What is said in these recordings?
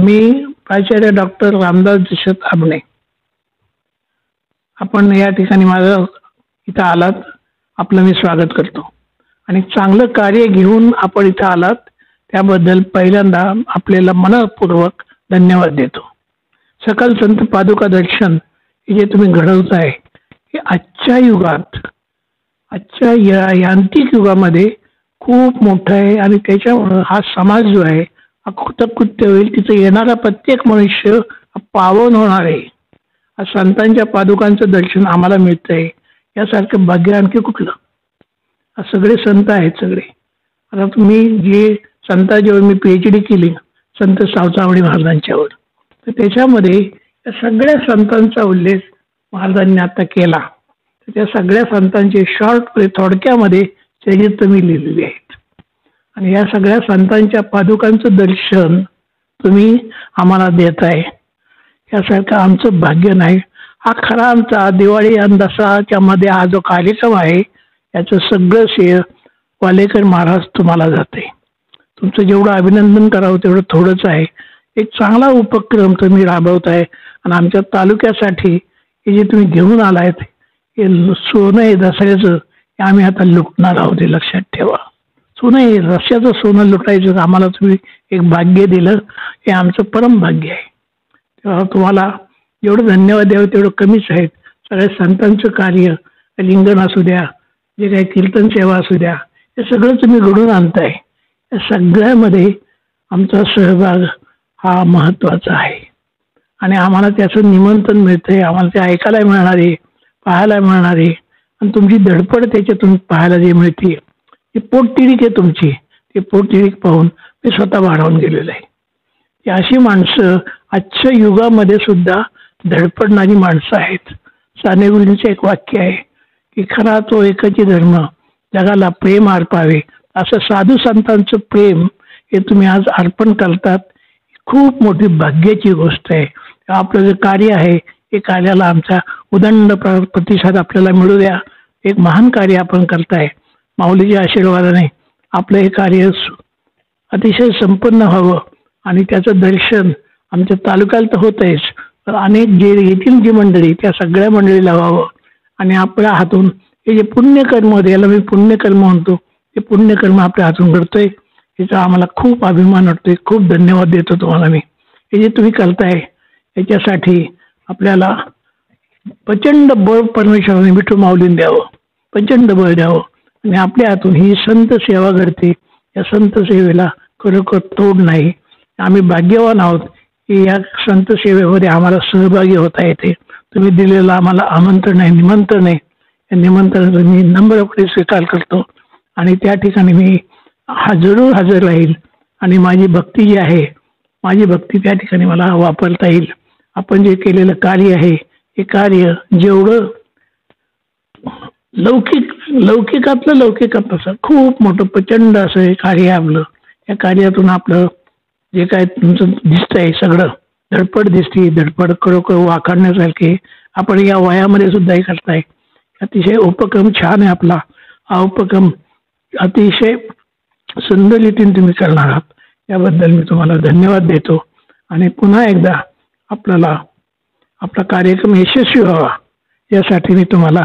मी प्राचार्य डॉक्टर रामदास दशरथ आबणे. आपण या ठिकाणी माझं इथं आलात, आपलं मी स्वागत करतो आणि चांगलं कार्य घेऊन आपण इथं आलात त्याबद्दल पहिल्यांदा आपल्याला मनपूर्वक धन्यवाद देतो. सकल संत पादुका दर्शन हे जे तुम्ही घडवताय हे आजच्या युगात, आजच्या यांत्रिक युगामध्ये खूप मोठं आहे आणि त्याच्यामुळं हा समाज जो आहे हा कृतकृत्य होईल. तिथं येणारा प्रत्येक मनुष्य पावन होणार आहे. आज संतांच्या पादुकांचं दर्शन आम्हाला मिळतंय, यासारखं भाग्य आणखी कुठलं. आज सगळे संत आहेत सगळे. आता तुम्ही जे संतांच्यावर मी PhD केली संत सावतावडी महाराजांच्यावर, तर त्याच्यामध्ये या सगळ्या संतांचा उल्लेख महाराजांनी आता केला. तर त्या सगळ्या संतांचे शॉर्ट थोडक्यामध्ये चरित्र मी लिहिलेले आहेत आणि या सगळ्या संतांच्या पादुकांचं दर्शन तुम्ही आम्हाला देताय, यासारखं आमचं भाग्य नाही. हा खरा आमचा दिवाळी आणि दसऱ्याच्या मध्ये हा जो कार्यक्रम आहे याचं सगळं श्रेय वालेकर महाराज तुम्हाला जाते. तुमचं जेवढं अभिनंदन करावं तेवढं थोडंच आहे. एक चांगला उपक्रम तुम्ही राबवताय आणि आमच्या तालुक्यासाठी हे जे तुम्ही घेऊन आलायत हे सोनं आहे दसऱ्याचं, हे आम्ही आता लुटणार आहोत, हे लक्षात ठेवा. सोनं आहे, रश्याचं सोनं लुटायचं आम्हाला तुम्ही एक भाग्य दिलं, हे आमचं परम भाग्य आहे. तेव्हा तुम्हाला जेवढं धन्यवाद द्यावं तेवढं कमीच आहेत. सगळ्या संतांचं कार्य, लिंगण असू द्या, जे काही कीर्तन सेवा असू द्या, हे सगळं तुम्ही घडून आणताय. या सगळ्यामध्ये आमचा सहभाग हा महत्त्वाचा आहे आणि आम्हाला त्याचं निमंत्रण मिळतंय. आम्हाला ते ऐकायला मिळणार आहे, पाहायला मिळणार आहे आणि तुमची धडपड त्याच्यातून पाहायला जे मिळते ती पोटतिडीक आहे तुमची. ते पोटतिडीक पाहून मी स्वतः वाढवून गेलेलं आहे. ही अशी माणसं आजच्या युगामध्ये सुद्धा धडपडणारी माणसं आहेत. साने गुरुजींचं एक वाक्य आहे की खरा तो एकाची धर्म जगाला प्रेम अर्पावे. असं साधू संतांचं प्रेम हे तुम्ही आज अर्पण करतात, खूप मोठी भाग्याची गोष्ट आहे. आपलं जे कार्य आहे हे कार्याला आमचा उदंड प्रतिसाद आपल्याला मिळू द्या. एक महान कार्य आपण करताय. माऊलीच्या आशीर्वादाने आपलं हे कार्य अतिशय संपन्न व्हावं आणि त्याचं दर्शन आमच्या तालुक्याला तर होतंयच, तर अनेक जे येथील जी मंडळी त्या सगळ्या मंडळीला व्हावं आणि आपल्या हातून हे जे पुण्यकर्म होते, याला मी पुण्यकर्म म्हणतो, ते पुण्यकर्म आपल्या हातून घडतंय, याचा आम्हाला खूप अभिमान वाटतोय. खूप धन्यवाद देतो तुम्हाला मी. हे जे तुम्ही करताय याच्यासाठी आपल्याला प्रचंड बळ परमेश्वराने विठू माऊलीने द्यावं, प्रचंड बळ द्यावं आणि आपल्या हातून ही संत सेवा घडते. या संत सेवेला खरोखर तोड नाही. आम्ही भाग्यवान आहोत की या संत सेवेमध्ये आम्हाला सहभागी होता येते. तुम्ही दिलेलं आम्हाला आमंत्रण आहे, निमंत्रण आहे. या निमंत्रणाचा मी नम्रपणे स्वीकार करतो आणि त्या ठिकाणी मी जरूर हजर राहील आणि माझी भक्ती जी आहे, माझी भक्ती त्या ठिकाणी मला वापरता येईल. आपण जे केलेलं कार्य आहे हे कार्य जेवढं लौकिकातलं लौकिकात असं खूप मोठं प्रचंड असं हे कार्य आहे आपलं. या कार्यातून आपलं जे काय तुमचं दिसतंय सगळं धडपड दिसते, धडपड खरोखर वाखाणण्यासारखे आपण या वयामध्ये सुद्धा हे करताय. अतिशय उपक्रम छान आहे आपला. हा उपक्रम अतिशय सुंदर रीतीने तुम्ही करणार आहात, याबद्दल मी तुम्हाला धन्यवाद देतो आणि पुन्हा एकदा आपल्याला आपला कार्यक्रम यशस्वी व्हावा यासाठी मी तुम्हाला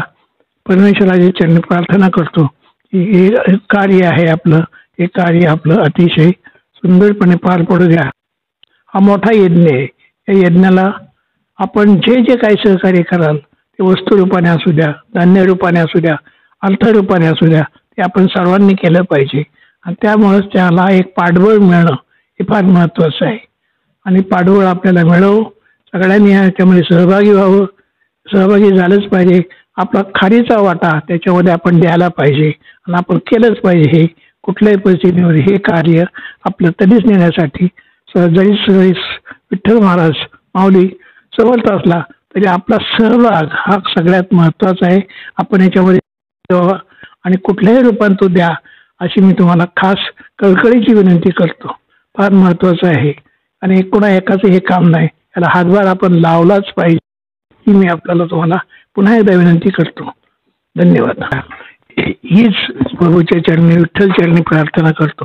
परमेश्वराच्या चरणी प्रार्थना करतो की हे कार्य आहे आपलं, हे कार्य आपलं अतिशय सुंदरपणे पार पडू द्या. हा मोठा यज्ञ आहे. या यज्ञाला आपण जे जे काही सहकार्य कराल ते वस्तू रूपाने असू द्या, धान्य रूपाने असू द्या, अर्थरूपाने असू द्या, ते आपण सर्वांनी केलं पाहिजे आणि त्यामुळेच त्याला एक पाठबळ मिळणं हे फार महत्त्वाचं आहे आणि पाठबळ आपल्याला मिळव. सगळ्यांनी याच्यामध्ये सहभागी व्हावं, सहभागी झालंच पाहिजे. आपला खारीचा वाटा त्याच्यामध्ये आपण द्यायला पाहिजे आणि आपण केलंच पाहिजे. हे कुठल्याही परिस्थितीवर हे कार्य आपलं तडीस नेण्यासाठी जरी विठ्ठल महाराज माऊली समर्थ असला तरी आपला सहभाग हा सगळ्यात महत्त्वाचा आहे. आपण याच्यामध्ये आणि कुठल्याही रूपात तो द्या अशी मी तुम्हाला खास कळकळीची विनंती करतो. फार महत्त्वाचं आहे आणि कोणा एकाचं हे काम नाही, याला हातभार आपण लावलाच पाहिजे ही मी आपल्याला तुम्हाला पुन्हा एकदा विनंती करतो. धन्यवाद. हीच प्रभूच्या चरणी विठ्ठल चरणी प्रार्थना करतो.